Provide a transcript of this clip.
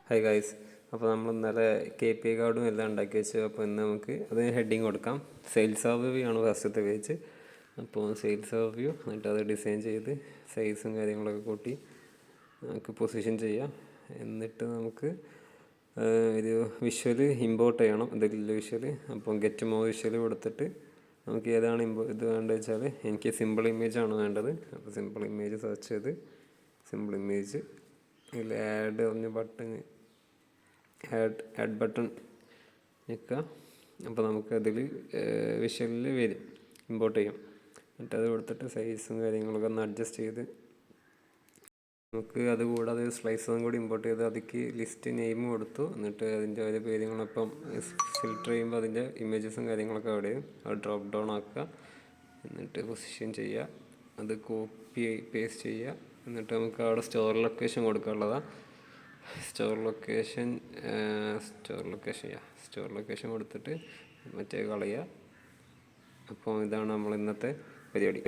Hi guys, അപ്പോൾ നമ്മൾ ഇന്നലെ KPI കാർഡും എല്ലാം ഉണ്ടാക്കി വെച്ചു. അപ്പോൾ ഇന്ന് നമുക്ക് അതിന് ഹെഡിങ് കൊടുക്കാം. സെയിൽസ് ഓവർവ്യൂ ആണ് ഫസ്റ്റത്തെ പേജ്. അപ്പോൾ സെയിൽസ് ഓവർവ്യൂ, എന്നിട്ട് അത് ഡിസൈൻ ചെയ്ത് സൈസും കാര്യങ്ങളൊക്കെ കൂട്ടി നമുക്ക് പൊസിഷൻ ചെയ്യാം. എന്നിട്ട് നമുക്ക് ഒരു വിഷ്വൽ ഇമ്പോർട്ട് ചെയ്യണം, ഇതിലുള്ള വിഷ്വൽ. അപ്പോൾ ഗെറ്റ് മോർ വിഷ്വൽ കൊടുത്തിട്ട് നമുക്ക് ഏതാണ് ഇത് വേണ്ടത് വെച്ചാൽ, എനിക്ക് സിമ്പിൾ ഇമേജ് ആണ് വേണ്ടത്. അപ്പോൾ സിമ്പിൾ ഇമേജ് സെർച്ച് ചെയ്ത് സിമ്പിൾ ഇമേജ് ഇതിൽ ആഡ് പറഞ്ഞ ബട്ടൺ ആഡ് ബട്ടൺ നിൽക്കുക. അപ്പോൾ നമുക്ക് അതിൽ വിഷ്വലിൽ വരും, ഇമ്പോർട്ട് ചെയ്യും. എന്നിട്ട് അത് കൊടുത്തിട്ട് സൈസും കാര്യങ്ങളൊക്കെ ഒന്ന് അഡ്ജസ്റ്റ് ചെയ്ത് നമുക്ക് അത് കൂടാതെ സ്ലൈസും കൂടി ഇമ്പോർട്ട് ചെയ്ത് അതിക്ക് ലിസ്റ്റ് നെയിം കൊടുത്തു. എന്നിട്ട് അതിൻ്റെ ഓരോ പേരുകളൊപ്പം ഫിൽറ്റർ ചെയ്യുമ്പോൾ അതിൻ്റെ ഇമേജസും കാര്യങ്ങളൊക്കെ അവിടെ അത് ഡ്രോപ്പ് ഡൗൺ ആക്കുക. എന്നിട്ട് പൊസിഷൻ ചെയ്യുക, അത് കോപ്പി പേസ്റ്റ് ചെയ്യുക. എന്നിട്ട് നമുക്ക് അവിടെ സ്റ്റോർ ലൊക്കേഷൻ കൊടുക്കാനുള്ളതാണ്. സ്റ്റോർ ലൊക്കേഷൻ കൊടുത്തിട്ട് മറ്റേ കളയുക. അപ്പോൾ ഇതാണ് നമ്മൾ ഇന്നത്തെ പരിപാടി.